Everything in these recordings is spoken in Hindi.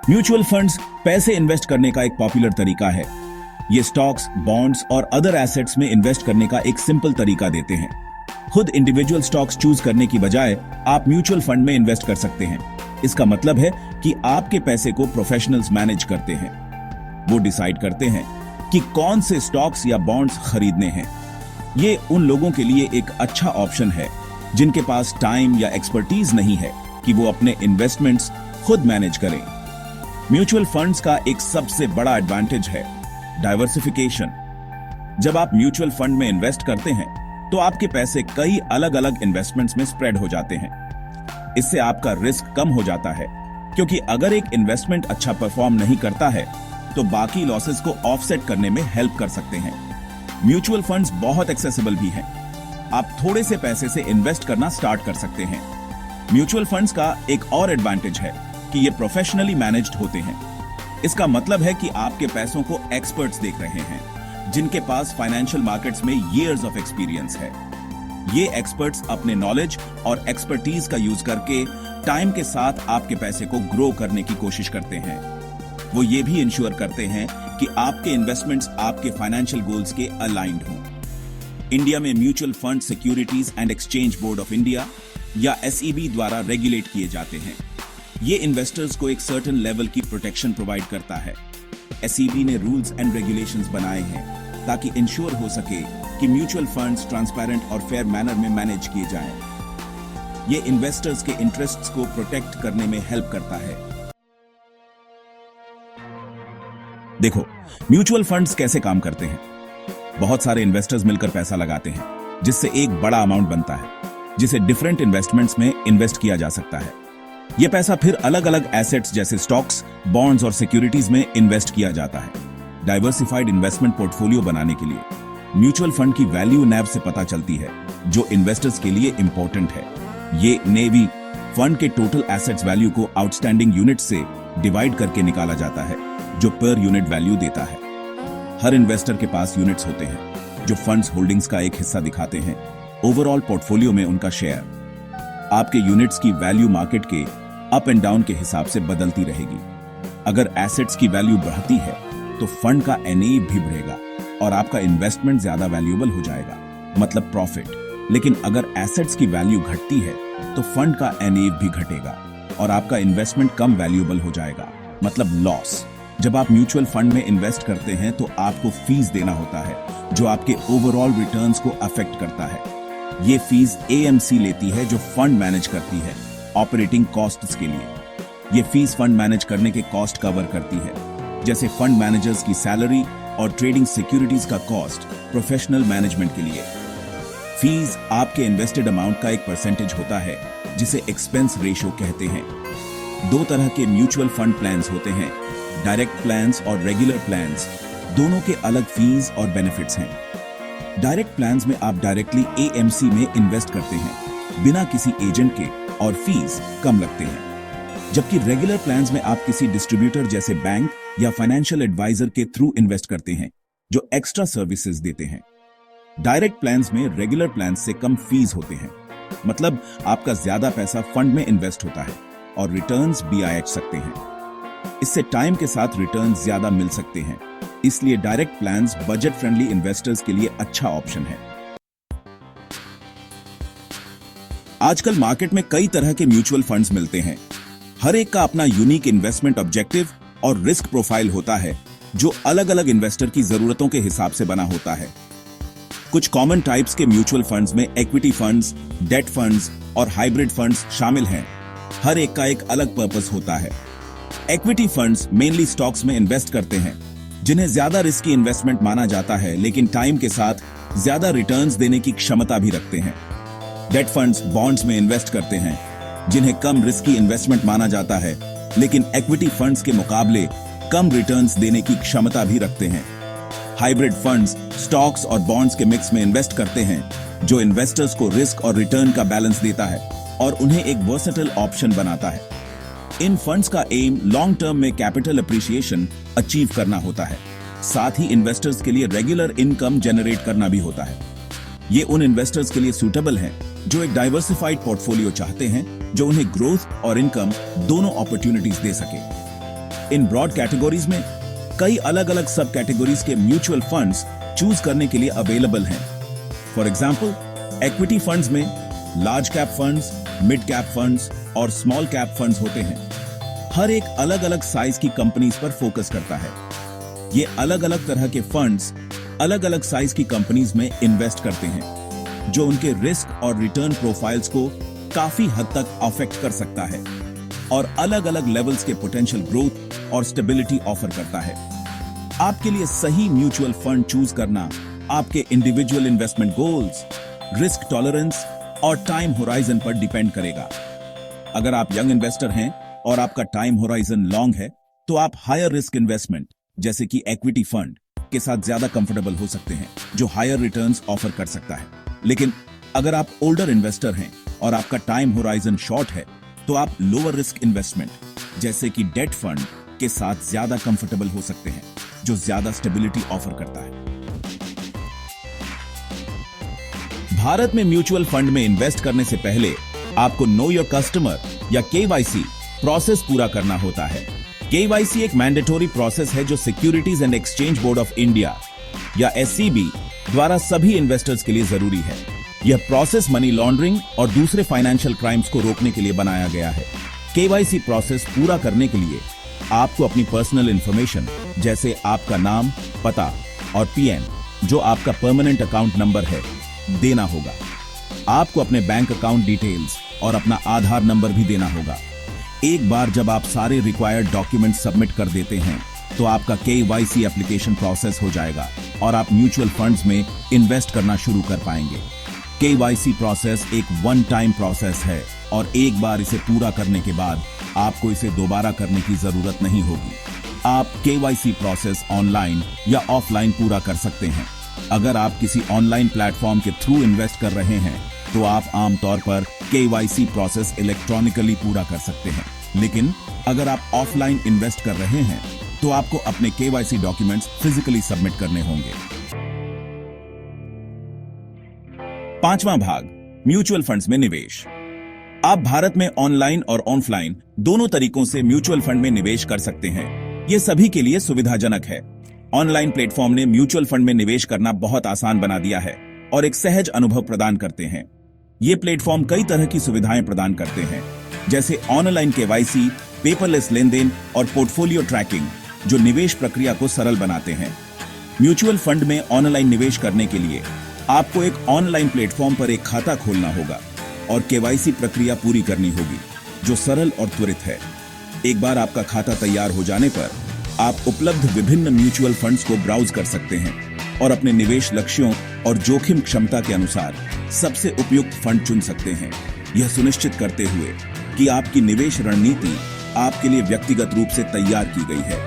म्यूचुअल फंड्स पैसे इन्वेस्ट करने का एक पॉपुलर तरीका है। ये स्टॉक्स, बॉन्ड्स और अदर एसेट्स में इन्वेस्ट करने का एक सिंपल तरीका देते हैं। खुद इंडिविजुअल स्टॉक्स चूज करने की बजाय आप म्यूचुअल फंड में इन्वेस्ट कर सकते हैं। इसका मतलब है कि आपके पैसे को प्रोफेशनल्स मैनेज करते हैं। वो डिसाइड करते हैं कि कौन से स्टॉक्स या बॉन्ड्स खरीदने हैं। ये उन लोगों के लिए एक अच्छा ऑप्शन है जिनके पास टाइम या एक्सपर्टीज नहीं है कि वो अपने इन्वेस्टमेंट्स खुद मैनेज करें। म्यूचुअल फंड्स का एक सबसे बड़ा एडवांटेज है डाइवर्सिफिकेशन। जब आप म्यूचुअल फंड में इन्वेस्ट करते हैं तो आपके पैसे कई अलग अलग इन्वेस्टमेंट्स में स्प्रेड हो जाते हैं। इससे आपका रिस्क कम हो जाता है, क्योंकि अगर एक इन्वेस्टमेंट अच्छा परफॉर्म नहीं करता है तो बाकी लॉसेस को ऑफसेट करने में हेल्प कर सकते हैं। म्यूचुअल फंड्स बहुत एक्सेसिबल भी हैं। आप थोड़े से पैसे से इन्वेस्ट करना स्टार्ट कर सकते हैं। म्यूचुअल फंड्स का एक और एडवांटेज है कि ये प्रोफेशनली मैनेज्ड होते हैं। इसका मतलब है कि आपके पैसों को एक्सपर्ट्स देख रहे हैं, जिनके पास फाइनेंशियल मार्केट्स में इयर्स ऑफ एक्सपीरियंस है। ये एक्सपर्ट्स अपने नॉलेज और एक्सपर्टीज का यूज करके टाइम के साथ आपके पैसे को ग्रो करने की कोशिश करते हैं। वो ये भी इंश्योर करते हैं कि आपके इन्वेस्टमेंट्स आपके फाइनेंशियल गोल्स के अलाइंड हों। इंडिया में mutual fund securities and exchange board of India या SEBI द्वारा रेगुलेट किए जाते हैं। ये इन्वेस्टर्स को एक सर्टेन लेवल की प्रोटेक्शन प्रोवाइड करता है। SEBI ने रूल्स एंड रेगुलेशंस बनाए हैं ताकि इंश्योर हो सके कि म्यूचुअल फंड्स ट्रांसपेरेंट और फेयर मैनर में मैनेज किए जाएं। ये इन्वेस्टर्स के इंटरेस्ट्स को प्रोटेक्ट करने में हेल्प करता है। देखो, म्यूचुअल फंड्स कैसे काम करते हैं। बहुत सारे इन्वेस्टर्स मिलकर पैसा लगाते हैं, जिससे एक बड़ा अमाउंट बनता है, जिसे डिफरेंट इन्वेस्टमेंट्स में इन्वेस्ट किया जा सकता है। यह पैसा फिर अलग अलग एसेट्स जैसे स्टॉक्स, बॉन्ड्स और सिक्योरिटीज में इन्वेस्ट किया जाता है। डाइवर्सिफाइड इन्वेस्टमेंट पोर्टफोलियो बनाने के लिए म्यूचुअल फंड की वैल्यू NAV से पता चलती है, जो इन्वेस्टर्स के लिए इंपॉर्टेंट है। ये NAV फंड के टोटल एसेट्स वैल्यू को आउटस्टैंडिंग यूनिट से डिवाइड करके निकाला जाता है, जो पर यूनिट वैल्यू देता है। हर इन्वेस्टर के पास यूनिट्स होते हैं जो फंड्स होल्डिंग्स का एक हिस्सा दिखाते हैं। ओवरऑल पोर्टफोलियो में उनका शेयर। आपके यूनिट्स की वैल्यू मार्केट के अप एंड डाउन के हिसाब से बदलती रहेगी। अगर एसेट्स की वैल्यू बढ़ती है तो फंड का NAV भी बढ़ेगा और आपका इन्वेस्टमेंट ज्यादा वैल्यूएबल हो जाएगा, मतलब प्रॉफिट। लेकिन अगर एसेट्स की वैल्यू घटती है तो फंड का NAV भी घटेगा और आपका इन्वेस्टमेंट कम वैल्यूएबल हो जाएगा, मतलब लॉस। जब आप म्यूचुअल फंड में इन्वेस्ट करते हैं तो आपको फीस देना होता है, जो आपके ओवरऑल रिटर्न्स को अफेक्ट करता है। ये फीस AMC लेती है, जो फंड मैनेज करती है ऑपरेटिंग कॉस्ट्स के लिए। ये फीस फंड मैनेज करने के कॉस्ट कवर करती है, जैसे फंड मैनेजर्स की सैलरी और ट्रेडिंग सिक्योरिटीज का कॉस्ट प्रोफेशनल मैनेजमेंट के लिए। फीस आपके इन्वेस्टेड अमाउंट का एक परसेंटेज होता है, जिसे एक्सपेंस रेशियो कहते हैं। दो तरह के म्यूचुअल फंड प्लान्स होते हैं, डायरेक्ट प्लान्स और रेगुलर प्लान्स। दोनों के अलग फीस और बेनिफिट्स हैं। डायरेक्ट प्लान्स में आप डायरेक्टली AMC में इन्वेस्ट करते हैं बिना किसी एजेंट के, और फीस कम लगते हैं। जबकि रेगुलर प्लान्स में आप किसी डिस्ट्रीब्यूटर जैसे बैंक या फाइनेंशियल एडवाइजर के थ्रू इन्वेस्ट करते हैं, जो एक्स्ट्रा सर्विसेज देते हैं। डायरेक्ट प्लान्स में रेगुलर प्लान्स से कम फीस होते हैं, मतलब आपका ज्यादा पैसा फंड में इन्वेस्ट होता है और रिटर्न्स भी आ सकते हैं। इससे टाइम के साथ रिटर्न्स ज्यादा मिल सकते हैं। इसलिए direct plans budget friendly investors के लिए अच्छा ऑप्शन है। आजकल मार्केट में कई तरह के म्यूचुअल फंड्स मिलते हैं। हर एक का अपना यूनिक इन्वेस्टमेंट ऑब्जेक्टिव और रिस्क प्रोफाइल होता है, जो अलग अलग इन्वेस्टर की जरूरतों के हिसाब से बना होता है। कुछ कॉमन टाइप्स के म्यूचुअल फंड्स में इक्विटी फंड्स, डेट फंड्स और हाइब्रिड फंड्स शामिल हैं। हर एक का एक अलग पर्पस होता है। इक्विटी फंड्स मेनली स्टॉक्स में इन्वेस्ट करते हैं, जिन्हें ज्यादा रिस्की इन्वेस्टमेंट माना जाता है, लेकिन टाइम के साथ ज्यादा रिटर्न्स देने की क्षमता भी रखते हैं। डेट फंड्स बॉन्ड्स में इन्वेस्ट करते हैं, जिन्हें कम रिस्की इन्वेस्टमेंट माना जाता है, लेकिन इक्विटी फंड्स के मुकाबले कम रिटर्न्स देने की क्षमता भी रखते हैं। हाइब्रिड फंड्स स्टॉक्स और बॉन्ड्स के मिक्स में इन्वेस्ट करते हैं, जो इन्वेस्टर्स को रिस्क और रिटर्न का बैलेंस देता है और उन्हें एक वर्सेटाइल ऑप्शन बनाता है। इन फंड्स का एम लॉन्ग टर्म में कैपिटल अप्रिसिएशन अचीव करना होता है। साथ ही इन्वेस्टर्स के लिए रेगुलर इनकम जनरेट करना भी होता है। ये उन इन्वेस्टर्स के लिए सूटेबल है जो एक डाइवर्सिफाइड पोर्टफोलियो चाहते हैं, जो उन्हें ग्रोथ और इनकम दोनों अपॉर्चुनिटीज दे सके। इन ब्रॉड कैटेगरीज में कई अलग अलग सब कैटेगरीज के म्यूचुअल फंड्स चूज करने के लिए अवेलेबल हैं। फॉर एग्जाम्पल, एक्विटी फंड्स में large cap funds, mid cap funds और स्मॉल कैप फंड्स होते हैं। हर एक अलग अलग साइज की कंपनीज पर फोकस करता है। ये अलग अलग तरह के फंड्स अलग अलग साइज की कंपनीज में इन्वेस्ट करते हैं, जो उनके रिस्क और रिटर्न प्रोफाइल्स को काफी हद तक अफेक्ट कर सकता है और अलग अलग लेवल्स के पोटेंशियल ग्रोथ और स्टेबिलिटी ऑफर करता है। आपके लिए सही म्यूचुअल फंड चूज करना आपके individual investment goals, risk tolerance और टाइम होराइजन पर डिपेंड करेगा। अगर आप यंग इन्वेस्टर हैं और आपका टाइम होराइजन लॉन्ग है, तो आप हायर रिस्क इन्वेस्टमेंट जैसे कि इक्विटी फंड के साथ ज्यादा कंफर्टेबल हो सकते हैं, जो हायर रिटर्न्स ऑफर कर सकता है। लेकिन अगर आप ओल्डर इन्वेस्टर हैं और आपका टाइम होराइजन शॉर्ट है, तो आप लोअर रिस्क इन्वेस्टमेंट जैसे कि डेट फंड के साथ ज्यादा कंफर्टेबल हो सकते हैं, जो ज्यादा स्टेबिलिटी ऑफर करता है। भारत में म्यूचुअल फंड में इन्वेस्ट करने से पहले आपको नो योर कस्टमर या केवाईसी प्रोसेस पूरा करना होता है। केवाईसी एक मैंडेटरी प्रोसेस है जो securities and exchange board of India या SEBI द्वारा सभी इन्वेस्टर्स के लिए जरूरी है। यह प्रोसेस मनी लॉन्ड्रिंग और दूसरे फाइनेंशियल क्राइम्स को रोकने के लिए बनाया गया है। केवाईसी प्रोसेस पूरा करने के लिए आपको अपनी पर्सनल इंफॉर्मेशन जैसे आपका नाम, पता और PN, जो आपका परमानेंट अकाउंट नंबर है, देना होगा। आपको अपने बैंक अकाउंट डिटेल्स और अपना आधार नंबर भी देना होगा। एक बार जब आप सारे रिक्वायर्ड डॉक्यूमेंट सबमिट कर देते हैं, तो आपका केवाईसी एप्लीकेशन प्रोसेस हो जाएगा और आप म्यूचुअल फंड्स में इन्वेस्ट करना शुरू कर पाएंगे। केवाईसी प्रोसेस एक वन टाइम प्रोसेस है और एक बार इसे पूरा करने के बाद आपको इसे दोबारा करने की जरूरत नहीं होगी। आप केवाईसी प्रोसेस ऑनलाइन या ऑफलाइन पूरा कर सकते हैं। अगर आप किसी ऑनलाइन प्लेटफॉर्म के थ्रू इन्वेस्ट कर रहे हैं, तो आप आमतौर पर केवाईसी प्रोसेस इलेक्ट्रॉनिकली पूरा कर सकते हैं। लेकिन अगर आप ऑफलाइन इन्वेस्ट कर रहे हैं, तो आपको अपने केवाईसी डॉक्यूमेंट्स फिजिकली सबमिट करने होंगे। पांचवां भाग, म्यूचुअल फंड्स में निवेश। आप भारत में ऑनलाइन और ऑफलाइन दोनों तरीकों से म्यूचुअल फंड में निवेश कर सकते हैं। यह सभी के लिए सुविधाजनक है। ऑनलाइन प्लेटफॉर्म ने म्यूचुअल फंड में निवेश करना बहुत आसान बना दिया है और एक सहज अनुभव प्रदान करते हैं। ये प्लेटफॉर्म कई तरह की सुविधाएं प्रदान करते हैं, जैसे ऑनलाइन केवाईसी, पेपरलेस लेन देन और पोर्टफोलियो ट्रैकिंग, जो निवेश प्रक्रिया को सरल बनाते हैं। म्यूचुअल फंड में ऑनलाइन निवेश करने के लिए आपको एक ऑनलाइन प्लेटफॉर्म पर एक खाता खोलना होगा और केवाईसी प्रक्रिया पूरी करनी होगी, जो सरल और त्वरित है। एक बार आपका खाता तैयार हो जाने पर आप उपलब्ध विभिन्न म्यूचुअल फंड्स को ब्राउज कर सकते हैं और अपने निवेश लक्ष्यों और जोखिम क्षमता के अनुसार सबसे उपयुक्त फंड चुन सकते हैं, यह सुनिश्चित करते हुए कि आपकी निवेश रणनीति आपके लिए व्यक्तिगत रूप से तैयार की गई है।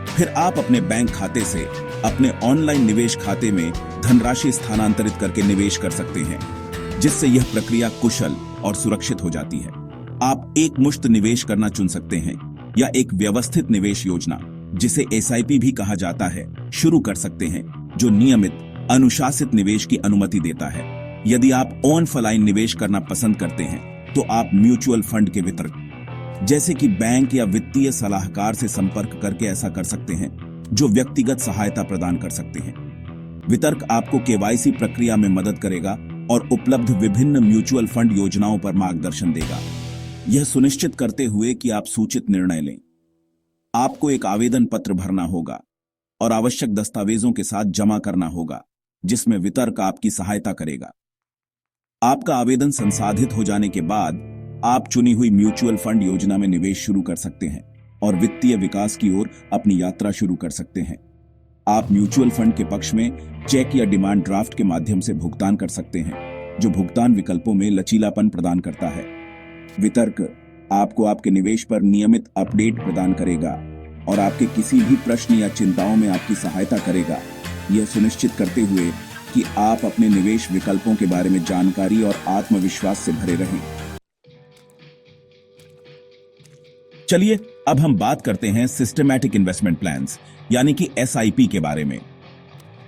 फिर आप अपने बैंक खाते से अपने ऑनलाइन निवेश खाते में धनराशि स्थानांतरित करके निवेश कर सकते हैं, जिससे यह प्रक्रिया कुशल और सुरक्षित हो जाती है। आप एक मुश्त निवेश करना चुन सकते हैं या एक व्यवस्थित निवेश योजना, जिसे SIP भी कहा जाता है, शुरू कर सकते हैं, जो नियमित अनुशासित निवेश की अनुमति देता है। यदि आप ऑनलाइन निवेश करना पसंद करते हैं, तो आप म्यूचुअल फंड के वितरक जैसे कि बैंक या वित्तीय सलाहकार से संपर्क करके ऐसा कर सकते हैं, जो व्यक्तिगत सहायता प्रदान कर सकते हैं। वितरक आपको केवाईसी प्रक्रिया में मदद करेगा और उपलब्ध विभिन्न म्यूचुअल फंड योजनाओं पर मार्गदर्शन देगा, यह सुनिश्चित करते हुए कि आप सूचित निर्णय लें। आपको एक आवेदन पत्र भरना होगा और आवश्यक दस्तावेजों के साथ जमा करना होगा, जिसमें वितरक आपकी सहायता करेगा। आपका आवेदन संसाधित हो जाने के बाद आप चुनी हुई म्यूचुअल फंड योजना में निवेश शुरू कर सकते हैं और वित्तीय विकास की ओर अपनी यात्रा शुरू कर सकते हैं। आप म्यूचुअल फंड के पक्ष में चेक या डिमांड ड्राफ्ट के माध्यम से भुगतान कर सकते हैं, जो भुगतान विकल्पों में लचीलापन प्रदान करता है। वितरक आपको आपके निवेश पर नियमित अपडेट प्रदान करेगा और आपके किसी भी प्रश्न या चिंताओं में आपकी सहायता करेगा, यह सुनिश्चित करते हुए कि आप अपने निवेश विकल्पों के बारे में जानकारी और आत्मविश्वास से भरे रहें। चलिए अब हम बात करते हैं सिस्टमैटिक इन्वेस्टमेंट प्लान्स यानी कि SIP के बारे में।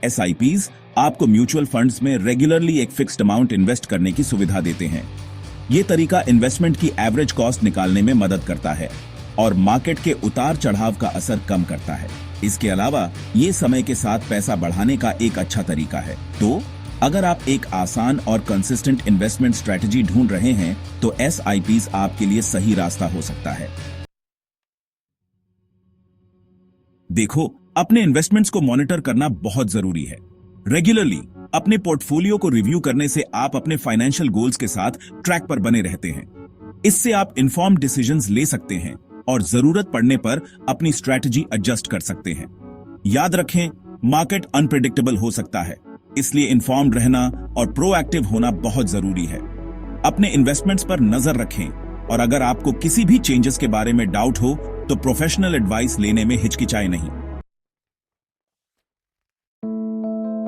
SIPs आपको म्यूचुअल फंड्स में रेगुलरली एक फिक्स्ड अमाउंट इन्वेस्ट करने की सुविधा देते हैं। यह तरीका इन्वेस्टमेंट की एवरेज कॉस्ट निकालने में मदद करता है और मार्केट के उतार चढ़ाव का असर कम करता है। इसके अलावा ये समय के साथ पैसा बढ़ाने का एक अच्छा तरीका है। तो अगर आप एक आसान और कंसिस्टेंट इन्वेस्टमेंट स्ट्रेटजी ढूंढ रहे हैं तो SIPs आपके लिए सही रास्ता हो सकता है। देखो, अपने इन्वेस्टमेंट्स को मॉनिटर करना बहुत जरूरी है। रेगुलरली अपने पोर्टफोलियो को रिव्यू करने से आप अपने फाइनेंशियल गोल्स के साथ ट्रैक पर बने रहते हैं। इससे आप इन्फॉर्म्ड डिसीजंस ले सकते हैं और जरूरत पड़ने पर अपनी स्ट्रैटेजी एडजस्ट कर सकते हैं। याद रखें, मार्केट अनप्रेडिक्टेबल हो सकता है, इसलिए इन्फॉर्म्ड रहना और प्रोएक्टिव होना बहुत जरूरी है। अपने इन्वेस्टमेंट्स पर नजर रखें और अगर आपको किसी भी चेंजेस के बारे में डाउट हो तो प्रोफेशनल एडवाइस लेने में हिचकिचाएं नहीं।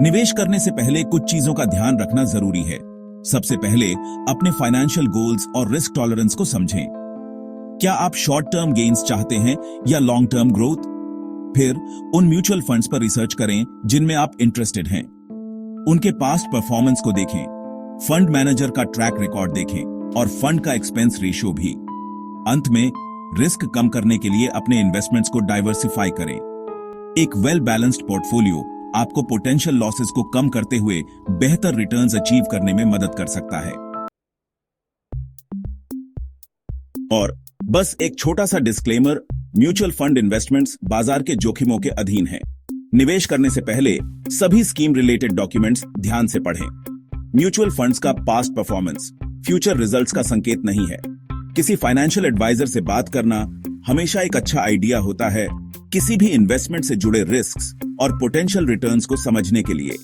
निवेश करने से पहले कुछ चीजों का ध्यान रखना जरूरी है। सबसे पहले अपने फाइनेंशियल गोल्स और रिस्क टॉलरेंस को समझें। क्या आप शॉर्ट टर्म गेन्स चाहते हैं या लॉन्ग टर्म ग्रोथ? फिर उन म्यूचुअल फंड्स पर रिसर्च करें जिनमें आप इंटरेस्टेड हैं। उनके पास्ट परफॉर्मेंस को देखें, फंड मैनेजर का ट्रैक रिकॉर्ड देखें और फंड का एक्सपेंस रेशियो भी। अंत में रिस्क कम करने के लिए अपने इन्वेस्टमेंट्स को डाइवर्सिफाई करें। एक वेल बैलेंस्ड पोर्टफोलियो आपको पोटेंशियल लॉसेस को कम करते हुए बेहतर रिटर्न्स अचीव करने में मदद कर सकता है। और बस एक छोटा सा डिस्क्लेमर, म्यूचुअल फंड इन्वेस्टमेंट्स बाजार के जोखिमों के अधीन हैं। निवेश करने से पहले सभी स्कीम रिलेटेड डॉक्यूमेंट्स ध्यान से पढ़ें। म्यूचुअल फंड्स का पास्ट परफॉर्मेंस फ्यूचर रिजल्ट्स का संकेत नहीं है। किसी फाइनेंशियल एडवाइजर से बात करना हमेशा एक अच्छा आइडिया होता है किसी भी इन्वेस्टमेंट से जुड़े रिस्क्स और पोटेंशियल रिटर्न्स को समझने के लिए।